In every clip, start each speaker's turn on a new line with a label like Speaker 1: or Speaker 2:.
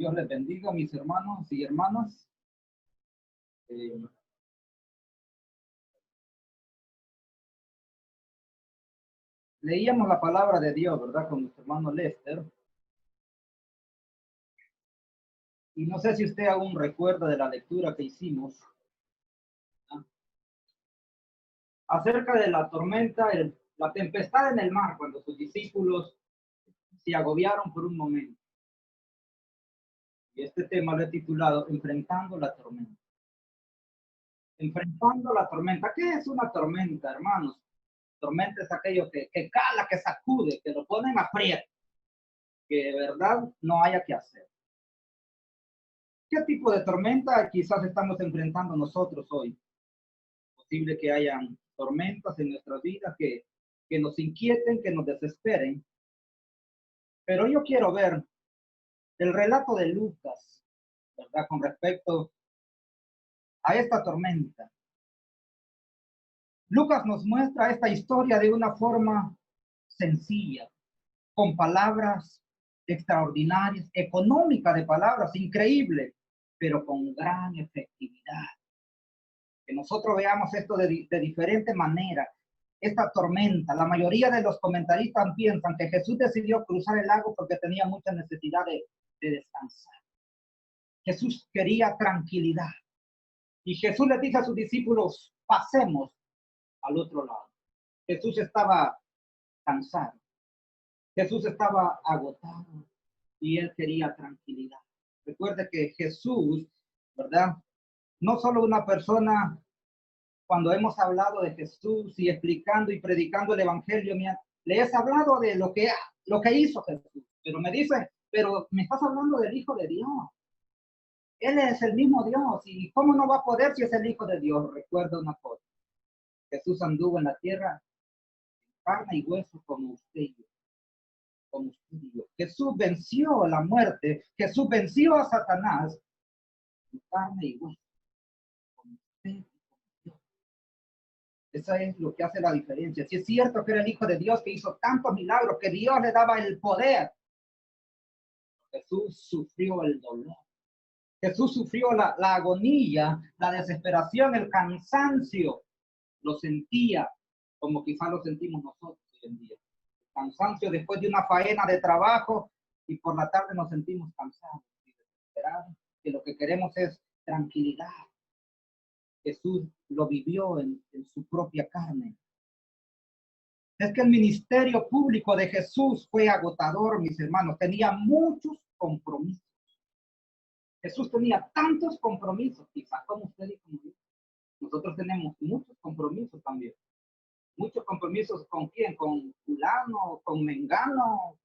Speaker 1: Dios les bendiga, mis hermanos y hermanas. Leíamos la palabra de Dios, ¿verdad? Con nuestro hermano Lester. Y no sé si usted aún recuerda de la lectura que hicimos, ¿no? Acerca de la tormenta, la tempestad en el mar, cuando sus discípulos se agobiaron por un momento. Y este tema lo he titulado Enfrentando la tormenta. Enfrentando la tormenta. ¿Qué es una tormenta, hermanos? Tormenta es aquello que cala, que sacude, que lo pone en aprieto, que de verdad no haya que hacer. ¿Qué tipo de tormenta quizás estamos enfrentando nosotros hoy? Es posible que hayan tormentas en nuestras vidas que nos inquieten, que nos desesperen. Pero yo quiero ver el relato de Lucas, ¿verdad? Con respecto a esta tormenta. Lucas nos muestra esta historia de una forma sencilla, con palabras extraordinarias, económica de palabras, increíble, pero con gran efectividad. Que nosotros veamos esto de diferente manera. Esta tormenta, la mayoría de los comentaristas piensan que Jesús decidió cruzar el lago porque tenía mucha necesidad de descansar. Jesús quería tranquilidad. Y Jesús le dice a sus discípulos, pasemos al otro lado. Jesús estaba cansado. Jesús estaba agotado y él quería tranquilidad. Recuerde que Jesús, ¿verdad? No solo una persona, cuando hemos hablado de Jesús y explicando y predicando el evangelio, le he hablado de lo que hizo Jesús, pero me dice, pero me estás hablando del Hijo de Dios. Él es el mismo Dios, y ¿cómo no va a poder si es el Hijo de Dios? Recuerda una cosa, Jesús anduvo en la tierra, carne y hueso como usted y yo. Como usted y yo. Jesús venció la muerte, Jesús venció a Satanás, en carne y hueso, como usted y como yo. Eso es lo que hace la diferencia. Si es cierto que era el Hijo de Dios que hizo tantos milagros, que Dios le daba el poder, Jesús sufrió el dolor. Jesús sufrió la agonía, la desesperación, el cansancio. Lo sentía como quizás lo sentimos nosotros hoy en día. El cansancio después de una faena de trabajo y por la tarde nos sentimos cansados y desesperados, que lo que queremos es tranquilidad. Jesús lo vivió en su propia carne. Es que el ministerio público de Jesús fue agotador, mis hermanos. Tenía muchos compromisos. Jesús tenía tantos compromisos, quizás como usted y como yo. Nosotros tenemos muchos compromisos también. Muchos compromisos con quién, con fulano, con mengano,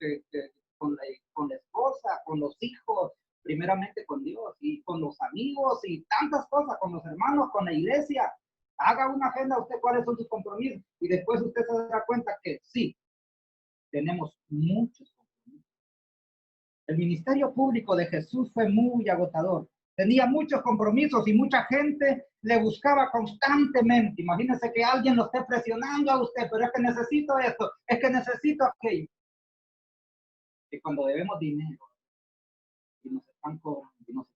Speaker 1: con la esposa, con los hijos, primeramente con Dios y con los amigos y tantas cosas, con los hermanos, con la iglesia. Haga una agenda usted cuáles son sus compromisos y después usted se dará cuenta que sí, tenemos muchos compromisos. El ministerio público de Jesús fue muy agotador. Tenía muchos compromisos y mucha gente le buscaba constantemente. Imagínense que alguien lo esté presionando a usted, pero es que necesito esto, es que necesito aquello. Y cuando debemos dinero y nos están cobrando,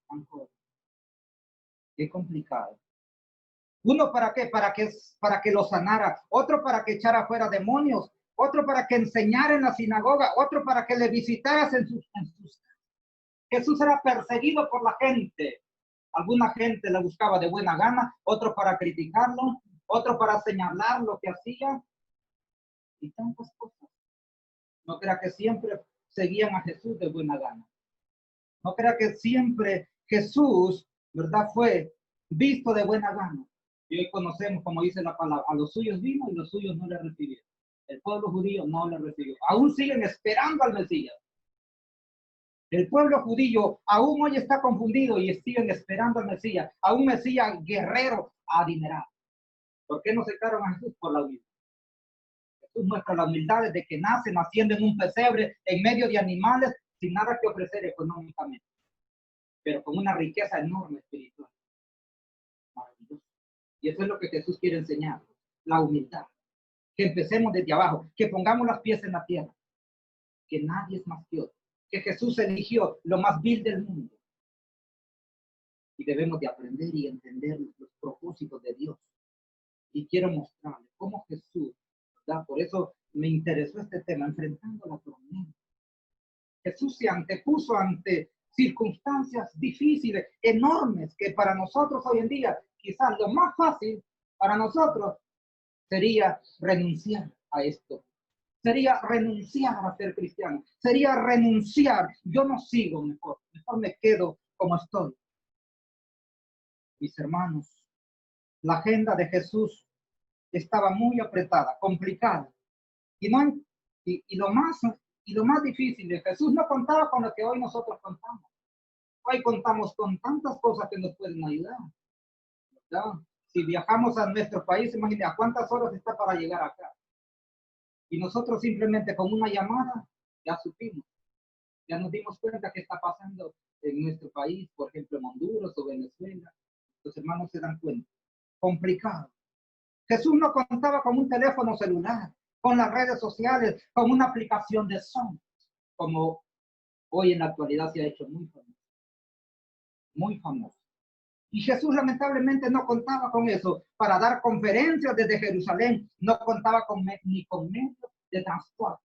Speaker 1: qué complicado. Uno para qué, para que lo sanara, otro para que echara fuera demonios, otro para que enseñara en la sinagoga, otro para que le visitaras en sus Jesús era perseguido por la gente. Alguna gente le buscaba de buena gana, otro para criticarlo, otro para señalar lo que hacía y tantas cosas. No crea que siempre seguían a Jesús de buena gana. No crea que siempre Jesús, ¿verdad?, fue visto de buena gana. Y hoy conocemos, como dice la palabra, a los suyos vino y los suyos no le recibieron. El pueblo judío no le recibió. Aún siguen esperando al Mesías. El pueblo judío aún hoy está confundido y siguen esperando al Mesías, a un Mesías guerrero, adinerado. ¿Por qué no aceptaron a Jesús? Por la humildad. Jesús muestra la humildad desde que nace, naciendo en un pesebre, en medio de animales, sin nada que ofrecer económicamente, pero con una riqueza enorme espiritual. Maravilloso. Y eso es lo que Jesús quiere enseñar, la humildad. Que empecemos desde abajo, que pongamos los pies en la tierra, que nadie es más que otro. que Jesús eligió lo más vil del mundo. Y debemos de aprender y entender los propósitos de Dios. Y quiero mostrarles cómo Jesús, ¿verdad? Por eso me interesó este tema, enfrentando la tormenta. Jesús se antepuso ante circunstancias difíciles, enormes, que para nosotros hoy en día, quizás lo más fácil para nosotros sería renunciar a esto. Sería renunciar a ser cristiano. Sería renunciar. Yo no sigo mejor me quedo como estoy. Mis hermanos, la agenda de Jesús estaba muy apretada, complicada. Y lo más difícil de Jesús no contaba con lo que hoy nosotros contamos. Hoy contamos con tantas cosas que nos pueden ayudar, ¿verdad? Si viajamos a nuestro país, imagínate a cuántas horas está para llegar acá. Y nosotros simplemente con una llamada ya supimos, ya nos dimos cuenta que está pasando en nuestro país, por ejemplo en Honduras o Venezuela. Los hermanos se dan cuenta. Complicado. Jesús no contaba con un teléfono celular, con las redes sociales, con una aplicación de Zoom, como hoy en la actualidad se ha hecho muy famoso. Muy famoso. Y Jesús lamentablemente no contaba con eso para dar conferencias desde Jerusalén, no contaba ni con medios de transporte.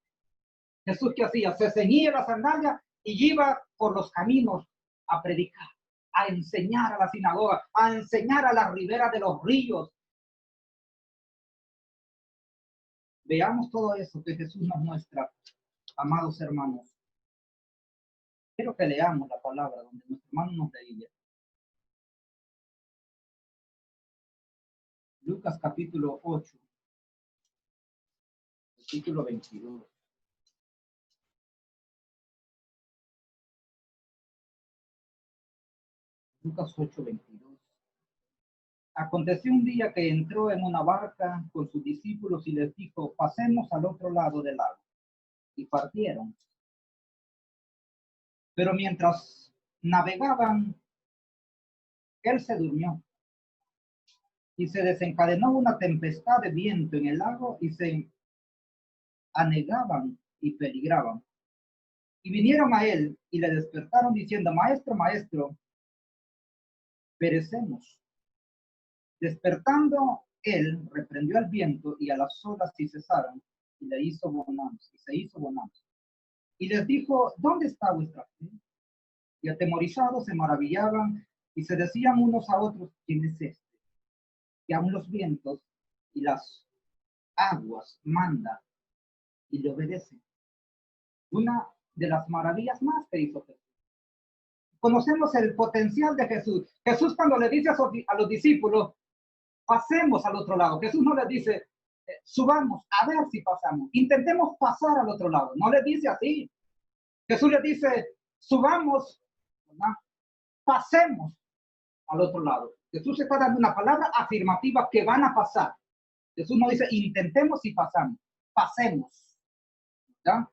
Speaker 1: Jesús, ¿qué hacía? Se ceñía las sandalias y iba por los caminos a predicar, a enseñar a la sinagoga, a enseñar a la ribera de los ríos. Veamos todo eso que Jesús nos muestra, amados hermanos. Quiero que leamos la palabra donde nuestro hermano nos leía. Lucas capítulo 8, versículo 22. Lucas 8, 22. Aconteció un día que entró en una barca con sus discípulos y les dijo, pasemos al otro lado del lago. Y partieron. Pero mientras navegaban, él se durmió. Y se desencadenó una tempestad de viento en el lago y se anegaban y peligraban. Y vinieron a él y le despertaron diciendo, maestro, maestro, perecemos. Despertando él, reprendió al viento y a las olas y cesaron, y se hizo bonanza. Y les dijo, ¿dónde está vuestra fe? Y atemorizados se maravillaban y se decían unos a otros, ¿quién es este? Que aun los vientos y las aguas manda y le obedece. Una de las maravillas más que hizo Jesús. Conocemos el potencial de Jesús. Jesús cuando le dice a los discípulos, pasemos al otro lado. Jesús no les dice, subamos a ver si pasamos. Intentemos pasar al otro lado. No les dice así. Jesús les dice, subamos, ¿verdad? Pasemos al otro lado. Jesús está dando una palabra afirmativa que van a pasar. Jesús no dice, intentemos y pasamos. Pasemos. ¿Ya?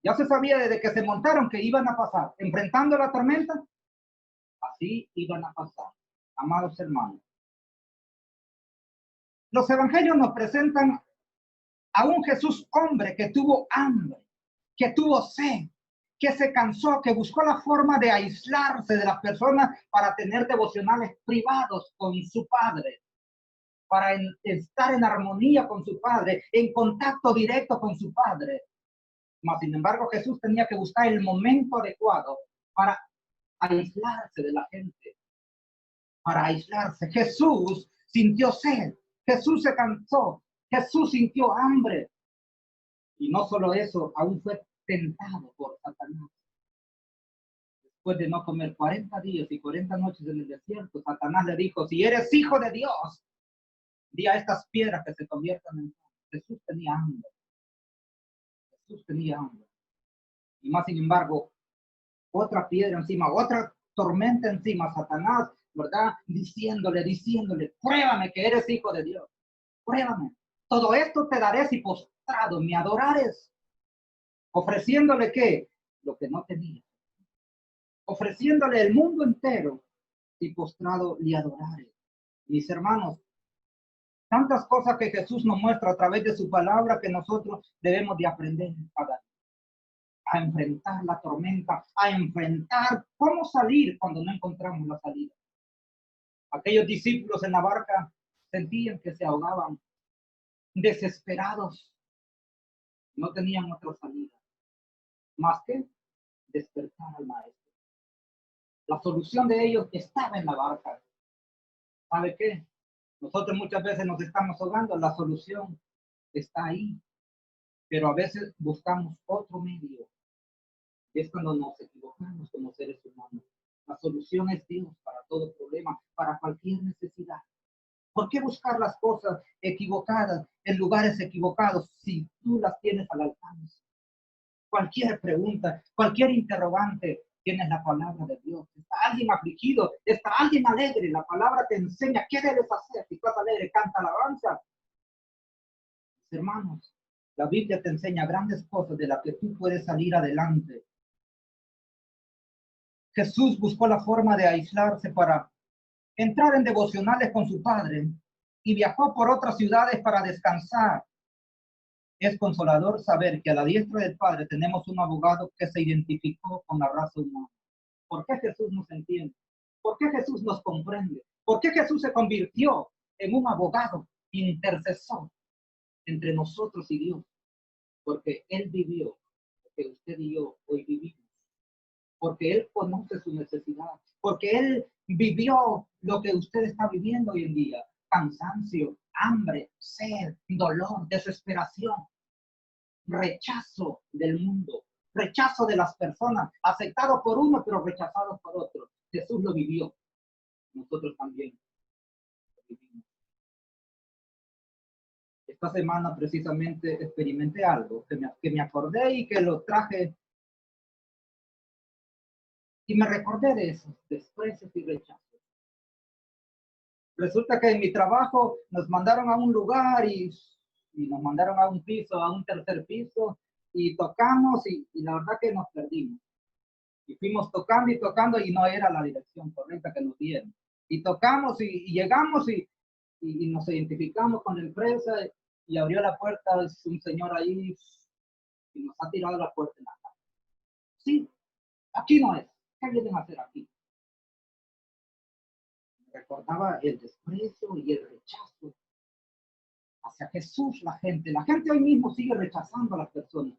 Speaker 1: Ya se sabía desde que se montaron que iban a pasar. Enfrentando la tormenta, así iban a pasar. Amados hermanos. Los evangelios nos presentan a un Jesús hombre que tuvo hambre, que tuvo sed, que se cansó, que buscó la forma de aislarse de las personas para tener devocionales privados con su Padre, para estar en armonía con su Padre, en contacto directo con su Padre. Mas, sin embargo, Jesús tenía que buscar el momento adecuado para aislarse de la gente, para aislarse. Jesús sintió sed, Jesús se cansó, Jesús sintió hambre. Y no solo eso, aún fue tentado por Satanás. Después de no comer 40 días y 40 noches en el desierto, Satanás le dijo, si eres hijo de Dios, di a estas piedras que se conviertan en pan. Jesús tenía hambre. Jesús tenía hambre. Y más sin embargo, otra piedra encima, otra tormenta encima, Satanás, ¿verdad? Diciéndole, pruébame que eres hijo de Dios. Pruébame. Todo esto te daré si postrado me adorares. Ofreciéndole ¿qué? Lo que no tenía. Ofreciéndole el mundo entero si postrado le adorares. Mis hermanos, tantas cosas que Jesús nos muestra a través de su palabra que nosotros debemos de aprender a dar. a enfrentar la tormenta, a enfrentar cómo salir cuando no encontramos la salida. Aquellos discípulos en la barca sentían que se ahogaban, desesperados, no tenían otra salida más que despertar al maestro. La solución de ellos estaba en la barca. ¿Sabe qué? Nosotros muchas veces nos estamos ahogando, la solución está ahí, pero a veces buscamos otro medio. Es cuando nos equivocamos como seres humanos. La solución es Dios para todo problema, para cualquier necesidad. ¿Por qué buscar las cosas equivocadas en lugares equivocados si tú las tienes al alcance? Cualquier pregunta, cualquier interrogante, tienes la palabra de Dios. Está alguien afligido, está alguien alegre. La palabra te enseña qué debes hacer. Si estás alegre, canta alabanza. Hermanos, la Biblia te enseña grandes cosas de las que tú puedes salir adelante. Jesús buscó la forma de aislarse para entrar en devocionales con su Padre y viajó por otras ciudades para descansar. Es consolador saber que a la diestra del Padre tenemos un abogado que se identificó con la raza humana. ¿Por qué Jesús nos entiende? ¿Por qué Jesús nos comprende? ¿Por qué Jesús se convirtió en un abogado intercesor entre nosotros y Dios? Porque Él vivió lo que usted y yo hoy vivimos. Porque Él conoce su necesidad. Porque Él vivió lo que usted está viviendo hoy en día. Cansancio, hambre, sed, dolor, desesperación, rechazo del mundo, rechazo de las personas, aceptado por uno pero rechazado por otro. Jesús lo vivió, nosotros también lo vivimos. Esta semana precisamente experimenté algo que me acordé y que lo traje y me recordé de esos desprecios y rechazos. Resulta que en mi trabajo nos mandaron a un lugar y nos mandaron a un piso, a un tercer piso, y tocamos y la verdad que nos perdimos. Y fuimos tocando y no era la dirección correcta que nos dieron. Y tocamos y llegamos y nos identificamos con la empresa y abrió la puerta un señor ahí y nos ha tirado la puerta en la cara. Sí, aquí no es. ¿Qué vienen a hacer aquí? Recordaba el desprecio y el rechazo hacia Jesús. La gente hoy mismo sigue rechazando a las personas.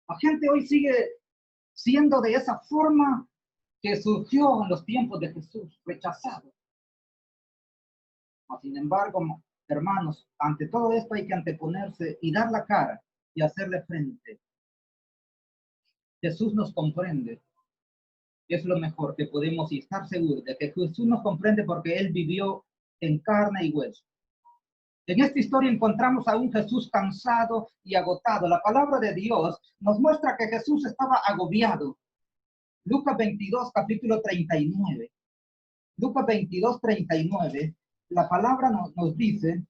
Speaker 1: La gente hoy sigue siendo de esa forma que surgió en los tiempos de Jesús, rechazado. Sin embargo, hermanos, ante todo esto hay que anteponerse y dar la cara y hacerle frente. Jesús nos comprende. Es lo mejor que podemos y estar seguros de que Jesús nos comprende porque Él vivió en carne y hueso. En esta historia encontramos a un Jesús cansado y agotado. La palabra de Dios nos muestra que Jesús estaba agobiado. Lucas 22, capítulo 39. Lucas 22, 39. La palabra nos dice,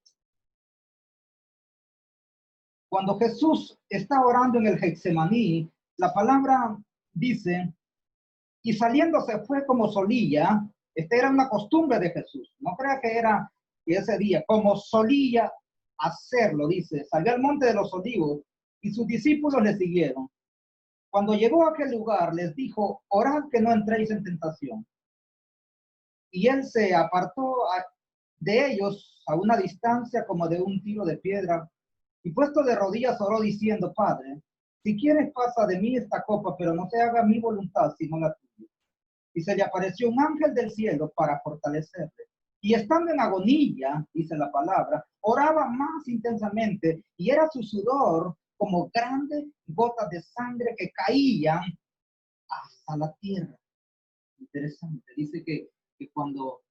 Speaker 1: cuando Jesús está orando en el Getsemaní, la palabra dice, y saliendo se fue como solía. Esta era una costumbre de Jesús. No crea que era ese día, como solía hacerlo, dice. Salió al monte de los olivos y sus discípulos le siguieron. Cuando llegó a aquel lugar, les dijo, orad que no entréis en tentación. Y él se apartó de ellos a una distancia como de un tiro de piedra, y puesto de rodillas oró diciendo, Padre, si quieres pasa de mí esta copa, pero no se haga mi voluntad sino la tuya. Y se le apareció un ángel del cielo para fortalecerle. Y estando en agonía, dice la palabra, oraba más intensamente, y era su sudor como grandes gotas de sangre que caían hasta la tierra. Interesante, dice que cuando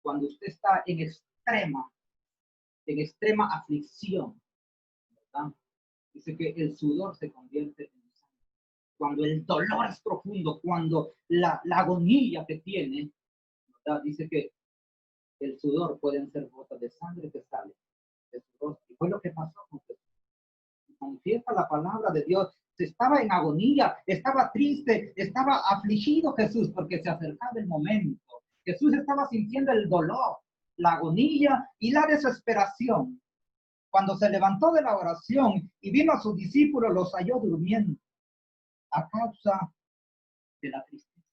Speaker 1: usted está en extrema aflicción, ¿verdad? Dice que el sudor se convierte en sangre. Cuando el dolor es profundo, cuando la agonía que tiene, ¿verdad? Dice que el sudor pueden ser gotas de sangre que salen de su rostro. Y fue lo que pasó con Jesús. Confiesa la palabra de Dios. Estaba en agonía, estaba triste, estaba afligido Jesús porque se acercaba el momento. Jesús estaba sintiendo el dolor, la agonía y la desesperación. Cuando se levantó de la oración y vino a sus discípulos, los halló durmiendo. a causa de la tristeza.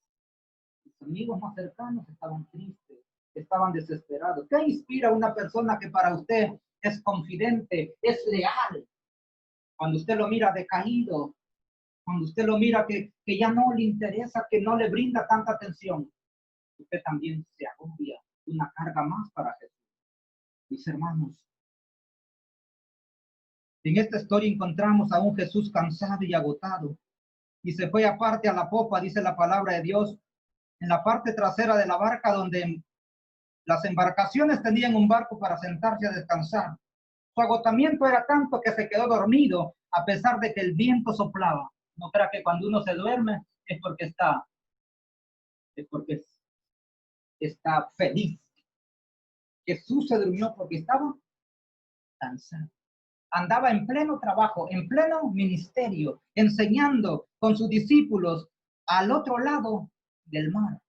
Speaker 1: Sus amigos más cercanos estaban tristes, estaban desesperados. ¿Qué inspira a una persona que para usted es confidente, es leal? Cuando usted lo mira decaído, cuando usted lo mira que ya no le interesa, que no le brinda tanta atención, usted también se agobia, una carga más para Jesús. Mis hermanos, en esta historia encontramos a un Jesús cansado y agotado, y se fue aparte a la popa, dice la palabra de Dios, en la parte trasera de la barca, donde las embarcaciones tenían un barco para sentarse a descansar. Su agotamiento era tanto que se quedó dormido a pesar de que el viento soplaba. No crea que cuando uno se duerme es porque está feliz. Jesús se durmió porque estaba cansado. Andaba en pleno trabajo, en pleno ministerio, enseñando con sus discípulos al otro lado del mar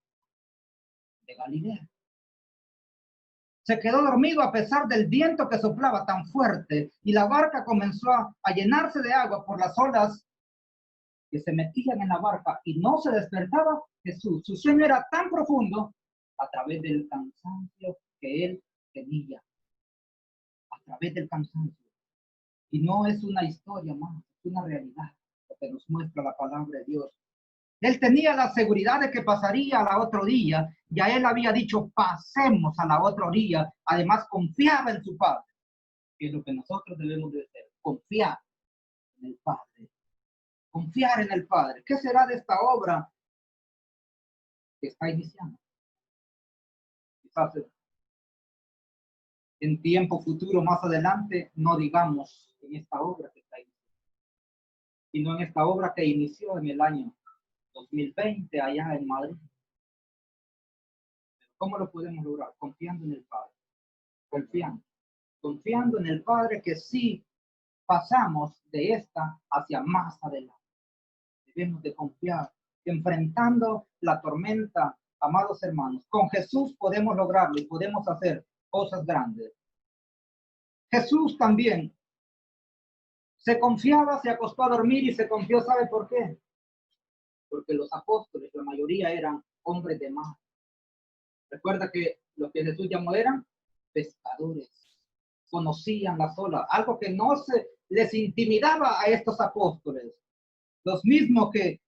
Speaker 1: de Galilea. Se quedó dormido a pesar del viento que soplaba tan fuerte y la barca comenzó a llenarse de agua por las olas que se metían en la barca y no se despertaba Jesús. Su sueño era tan profundo a través del cansancio que él tenía, a través del cansancio. Y no es una historia más, es una realidad lo que nos muestra la palabra de Dios. Él tenía la seguridad de que pasaría a la otro día. Ya él había dicho, pasemos a la otra orilla. Además, confiaba en su Padre, que es lo que nosotros debemos de hacer, confiar en el Padre. Confiar en el Padre. ¿Qué será de esta obra que está iniciando? Quizás en tiempo futuro, más adelante, no digamos en esta obra que está iniciando, sino en esta obra que inició en el año 2020 allá en Madrid. ¿Cómo lo podemos lograr? Confiando en el Padre. Confiando en el Padre que sí pasamos de esta hacia más adelante. Debemos de confiar, enfrentando la tormenta, amados hermanos. Con Jesús podemos lograrlo y podemos hacer cosas grandes. Jesús también se confiaba, se acostó a dormir y se confió. ¿Sabe por qué? Porque los apóstoles, la mayoría eran hombres de mar. Recuerda que los que Jesús llamó eran pescadores. Conocían las olas, algo que no se les intimidaba a estos apóstoles. Los mismos que,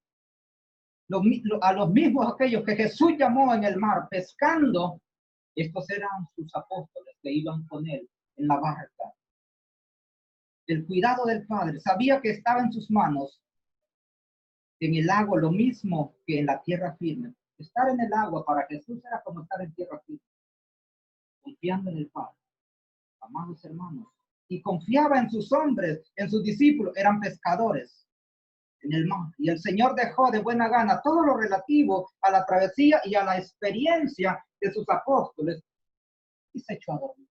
Speaker 1: a los mismos aquellos que Jesús llamó en el mar pescando, estos eran sus apóstoles que iban con él en la barca. El cuidado del Padre, sabía que estaba en sus manos, en el agua, lo mismo que en la tierra firme. Estar en el agua para Jesús era como estar en tierra firme, confiando en el Padre. Amados hermanos, y confiaba en sus hombres, en sus discípulos, eran pescadores en el mar. Y el Señor dejó de buena gana todo lo relativo a la travesía y a la experiencia de sus apóstoles y se echó a dormir.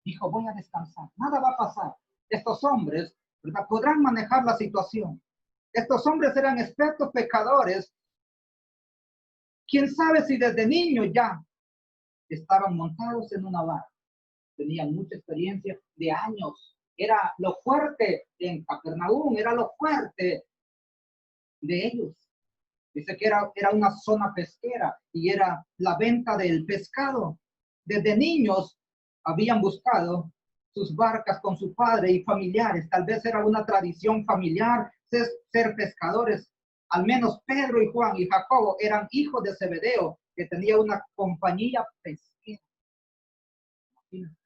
Speaker 1: Dijo, voy a descansar, nada va a pasar. Estos hombres, ¿verdad?, podrán manejar la situación. Estos hombres eran expertos pescadores. ¿Quién sabe si desde niños ya estaban montados en una barca? Tenían mucha experiencia de años. Era lo fuerte en Capernaum, era lo fuerte de ellos. Dice que era una zona pesquera y era la venta del pescado. Desde niños habían buscado sus barcas con su padre y familiares. Tal vez era una tradición familiar ser pescadores. Al menos Pedro y Juan y Jacobo eran hijos de Zebedeo, que tenía una compañía pesquera. Imagínate.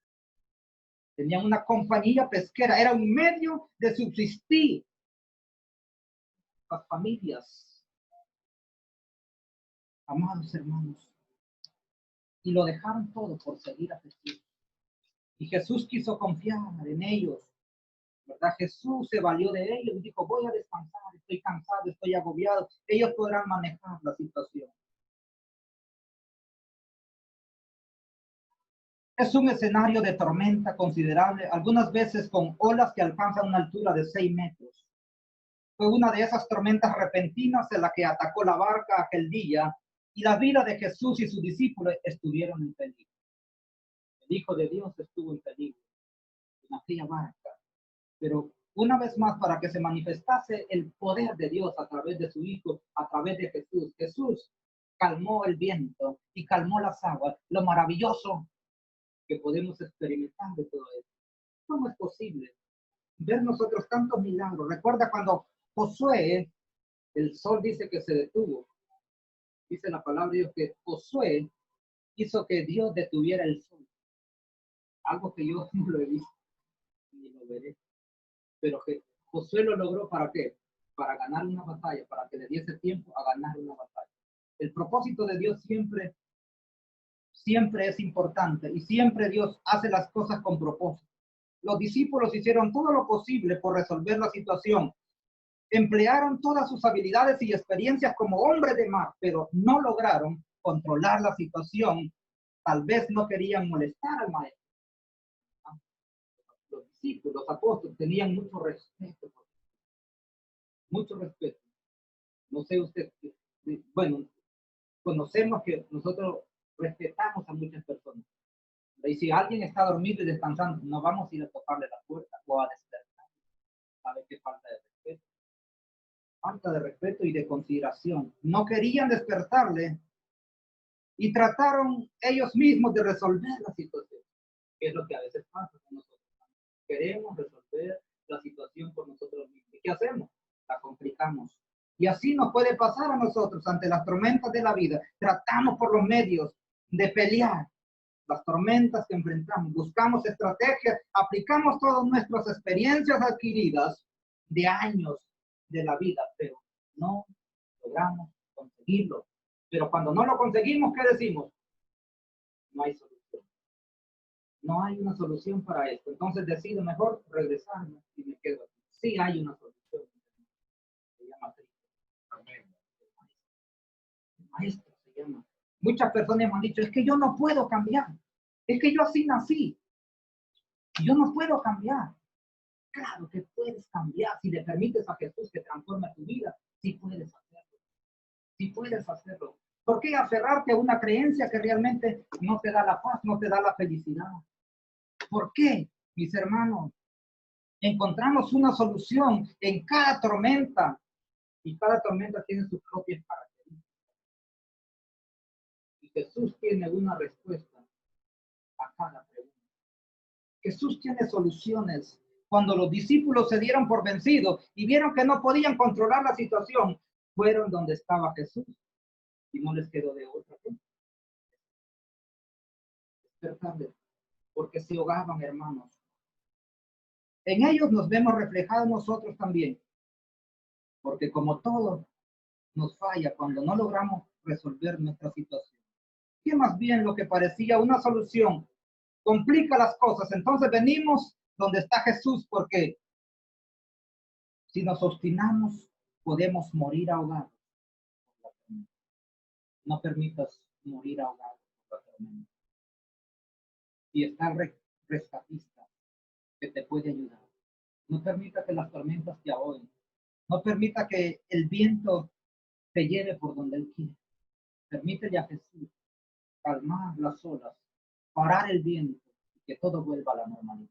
Speaker 1: Tenían una compañía pesquera, era un medio de subsistir las familias, amados hermanos, y lo dejaron todo por seguir a Jesús. Y Jesús quiso confiar en ellos, ¿verdad? Jesús se valió de ellos y dijo, voy a descansar, estoy cansado, estoy agobiado, ellos podrán manejar la situación. Es un escenario de tormenta considerable, algunas veces con olas que alcanzan una altura de 6 metros. Fue una de esas tormentas repentinas en la que atacó la barca aquel día y la vida de Jesús y sus discípulos estuvieron en peligro. El Hijo de Dios estuvo en peligro en aquella barca, pero una vez más para que se manifestase el poder de Dios a través de su Hijo, a través de Jesús. Jesús calmó el viento y calmó las aguas. Lo maravilloso que podemos experimentar de todo esto. ¿Cómo es posible ver nosotros tantos milagros? Recuerda cuando Josué, el sol dice que se detuvo. Dice la palabra de Dios que Josué hizo que Dios detuviera el sol. Algo que yo no lo he visto ni lo veré. Pero que Josué lo logró, ¿para qué? Para ganar una batalla, para que le diese tiempo a ganar una batalla. El propósito de Dios siempre es importante y siempre Dios hace las cosas con propósito. Los discípulos hicieron todo lo posible por resolver la situación. Emplearon todas sus habilidades y experiencias como hombres de mar, pero no lograron controlar la situación. Tal vez no querían molestar al maestro. Los discípulos, los apóstoles, tenían mucho respeto. Mucho respeto. No sé usted, bueno, conocemos que nosotros respetamos a muchas personas. Y si alguien está dormido y descansando, no vamos a ir a tocarle la puerta o a despertar. ¿Sabe qué falta de respeto? Falta de respeto y de consideración. No querían despertarle y trataron ellos mismos de resolver la situación, que es lo que a veces pasa con nosotros. Queremos resolver la situación por nosotros mismos. ¿Y qué hacemos? La complicamos. Y así nos puede pasar a nosotros ante las tormentas de la vida. Tratamos por los medios de pelear las tormentas que enfrentamos. Buscamos estrategias, aplicamos todas nuestras experiencias adquiridas de años de la vida, pero no logramos conseguirlo. Pero cuando no lo conseguimos, ¿qué decimos? No hay solución. No hay una solución para esto. Entonces decido mejor regresarme y me quedo aquí. Sí hay una solución. Se llama Cristo. Amén. El maestro se llama. Muchas personas me han dicho, es que yo no puedo cambiar. Es que yo así nací. Yo no puedo cambiar. Claro que puedes cambiar si le permites a Jesús que transforme tu vida. Sí puedes hacerlo. Sí puedes hacerlo. ¿Por qué aferrarte a una creencia que realmente no te da la paz, no te da la felicidad? ¿Por qué, mis hermanos? Encontramos una solución en cada tormenta y cada tormenta tiene sus propias características. Y Jesús tiene una respuesta a cada pregunta. Jesús tiene soluciones. Cuando los discípulos se dieron por vencidos y vieron que no podían controlar la situación, fueron donde estaba Jesús y no les quedó de otra cosa. Despertarles, porque se ahogaban, hermanos. En ellos nos vemos reflejados nosotros también, porque como todo nos falla cuando no logramos resolver nuestra situación. Que más bien lo que parecía una solución complica las cosas. Entonces venimos donde está Jesús, porque si nos obstinamos, podemos morir ahogados. No permitas morir ahogados por la tormenta. Y está el rescatista que te puede ayudar. No permita que las tormentas te ahoguen. No permita que el viento te lleve por donde Él quiere. Permítele a Jesús calmar las olas, parar el viento y que todo vuelva a la normalidad.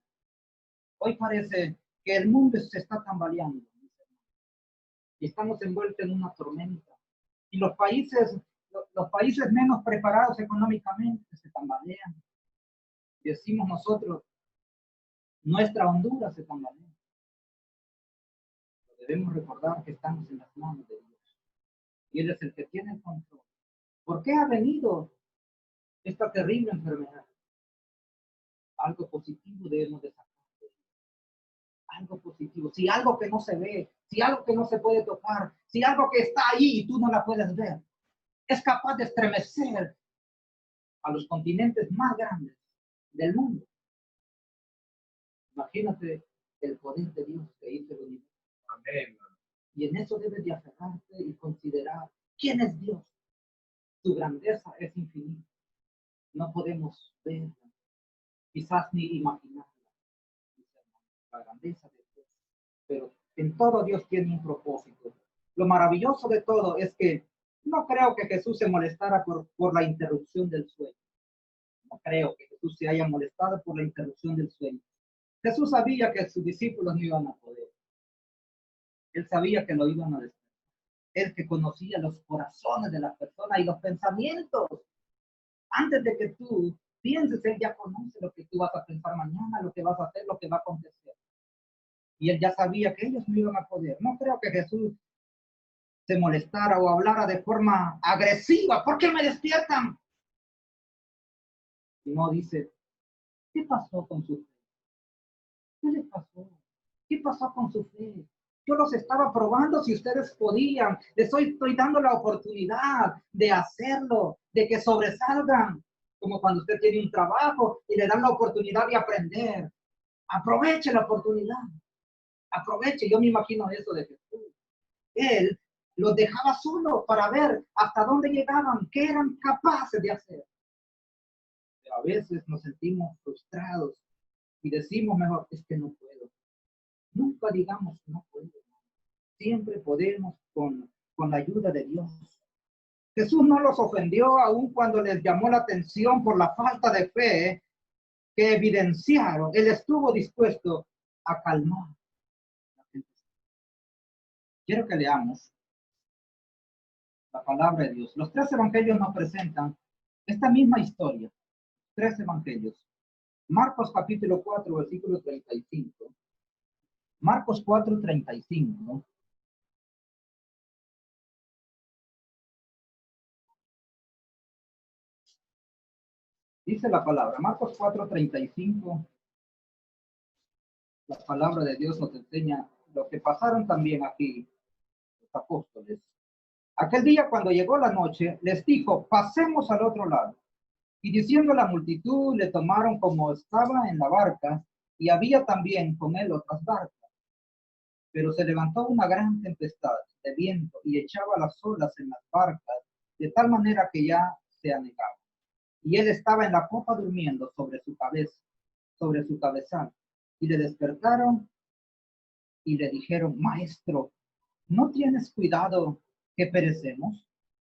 Speaker 1: Hoy parece que el mundo se está tambaleando y estamos envueltos en una tormenta. Y los países menos preparados económicamente se tambalean. Decimos nosotros, nuestra Honduras se tambalea. Pero debemos recordar que estamos en las manos de Dios. Y Él es el que tiene el control. ¿Por qué ha venido esta terrible enfermedad? Algo positivo debemos de sacar. Algo positivo. Si algo que no se ve, si algo que no se puede tocar, si algo que está ahí y tú no la puedes ver, es capaz de estremecer a los continentes más grandes del mundo. Imagínate el poder de Dios que hizo el universo. Amén. Y en eso debes de aferrarte y considerar quién es Dios. Su grandeza es infinita. No podemos verla, quizás ni imaginarla. La grandeza de Dios. Pero en todo Dios tiene un propósito. Lo maravilloso de todo es que no creo que Jesús se molestara por la interrupción del sueño. No creo que Jesús se haya molestado por la interrupción del sueño. Jesús sabía que sus discípulos no iban a poder. Él sabía que lo iban a despertar. Él que conocía los corazones de las personas y los pensamientos. Antes de que tú pienses, Él ya conoce lo que tú vas a pensar mañana, lo que vas a hacer, lo que va a acontecer. Y Él ya sabía que ellos no iban a poder. No creo que Jesús se molestara o hablara de forma agresiva. ¿Por qué me despiertan? Y no dice, ¿qué pasó con su fe? ¿Qué les pasó? ¿Qué pasó con su fe? Yo los estaba probando si ustedes podían. Les estoy dando la oportunidad de hacerlo, de que sobresalgan. Como cuando usted tiene un trabajo y le dan la oportunidad de aprender. Aproveche la oportunidad. Aproveche. Yo me imagino eso de Jesús. Él los dejaba solos para ver hasta dónde llegaban, qué eran capaces de hacer. Pero a veces nos sentimos frustrados y decimos mejor, es que no puedo. Nunca digamos no puedo. Siempre podemos con la ayuda de Dios. Jesús no los ofendió aun cuando les llamó la atención por la falta de fe que evidenciaron. Él estuvo dispuesto a calmar. Quiero que leamos la palabra de Dios. Los tres evangelios nos presentan esta misma historia. Tres evangelios. Marcos capítulo 4, versículo 35. Marcos 4, 35. Dice la palabra, Marcos 4, 35. La palabra de Dios nos enseña lo que pasaron también aquí los apóstoles. Aquel día cuando llegó la noche, les dijo, pasemos al otro lado. Y diciendo a la multitud, le tomaron como estaba en la barca, y había también con él otras barcas. Pero se levantó una gran tempestad de viento y echaba las olas en las barcas, de tal manera que ya se anegaban. Y él estaba en la popa durmiendo sobre su cabeza, sobre su cabezal. Y le despertaron y le dijeron, Maestro, ¿no tienes cuidado que perecemos?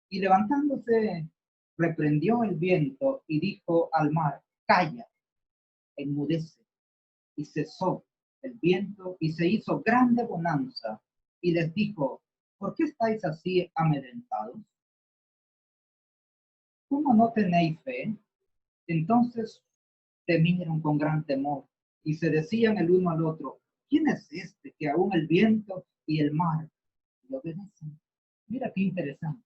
Speaker 1: Y levantándose, reprendió el viento y dijo al mar, calla, enmudece. Y cesó el viento y se hizo grande bonanza. Y les dijo, ¿por qué estáis así amedrentados? ¿Cómo no tenéis fe? Entonces temieron con gran temor y se decían el uno al otro, ¿quién es este que aún el viento y el mar le obedecen? Mira qué interesante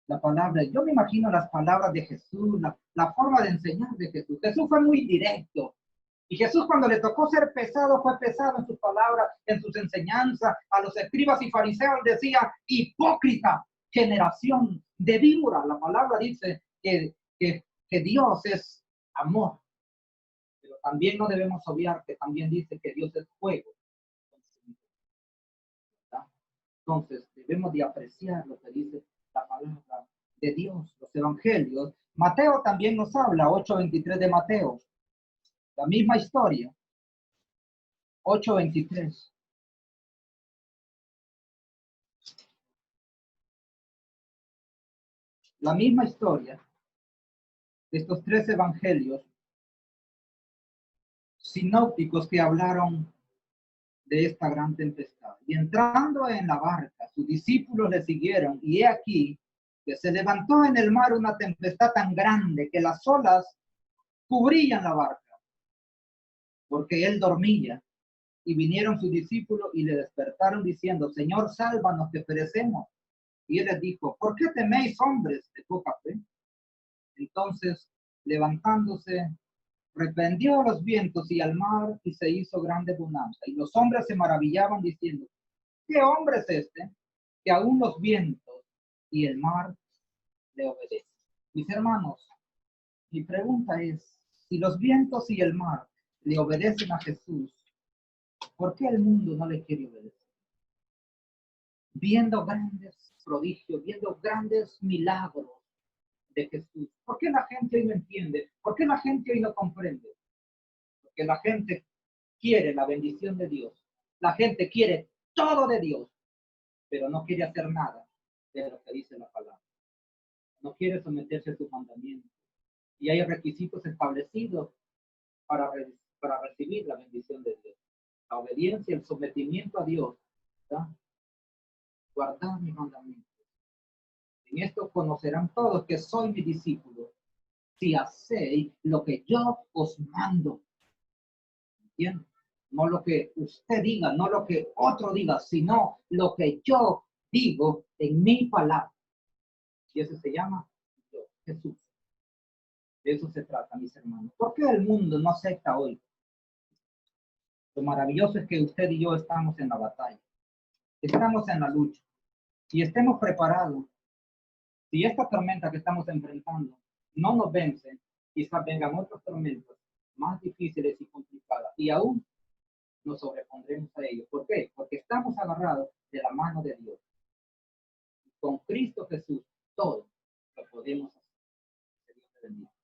Speaker 1: la palabra. Yo me imagino las palabras de Jesús, la forma de enseñar de Jesús. Jesús fue muy directo. Y Jesús cuando le tocó ser pesado, fue pesado en sus palabras, en sus enseñanzas. A los escribas y fariseos decía, hipócrita, generación de víbora. La palabra dice que Dios es amor. Pero también no debemos obviar que también dice que Dios es fuego. Entonces debemos de apreciar lo que dice la palabra de Dios, los evangelios. Mateo también nos habla, 8:23 de Mateo, la misma historia, 8:23. La misma historia de estos tres evangelios sinópticos que hablaron de esta gran tempestad. Y entrando en la barca, sus discípulos le siguieron, y he aquí que se levantó en el mar una tempestad tan grande que las olas cubrían la barca, porque él dormía. Y vinieron sus discípulos y le despertaron diciendo, Señor, sálvanos que perecemos. Y él les dijo, ¿por qué teméis, hombres de poca fe? Entonces, levantándose, reprendió a los vientos y al mar y se hizo grande bonanza. Y los hombres se maravillaban diciendo, ¿qué hombre es este que aún los vientos y el mar le obedecen? Mis hermanos, mi pregunta es, si los vientos y el mar le obedecen a Jesús, ¿por qué el mundo no le quiere obedecer? Viendo grandes prodigios, viendo grandes milagros de Jesús. ¿Por qué la gente hoy no entiende? ¿Por qué la gente hoy no comprende? Porque la gente quiere la bendición de Dios. La gente quiere todo de Dios, pero no quiere hacer nada de lo que dice la palabra. No quiere someterse a sus mandamientos. Y hay requisitos establecidos para, para recibir la bendición de Dios. La obediencia, el sometimiento a Dios, ¿verdad? guardad mis mandamientos. En esto conocerán todos que soy mi discípulo, si hacéis lo que yo os mando. ¿Entiendes? No lo que usted diga, no lo que otro diga, sino lo que yo digo en mi palabra. Y eso se llama yo, Jesús. De eso se trata, mis hermanos. ¿Por qué el mundo no acepta hoy? Lo maravilloso es que usted y yo estamos en la batalla, estamos en la lucha y estemos preparados. Si esta tormenta que estamos enfrentando no nos vence, quizás vengan otras tormentas más difíciles y complicadas y aún nos sobrepondremos a ellos. ¿Por qué? Porque estamos agarrados de la mano de Dios. Con Cristo Jesús todo lo podemos hacer. Que Dios te bendiga.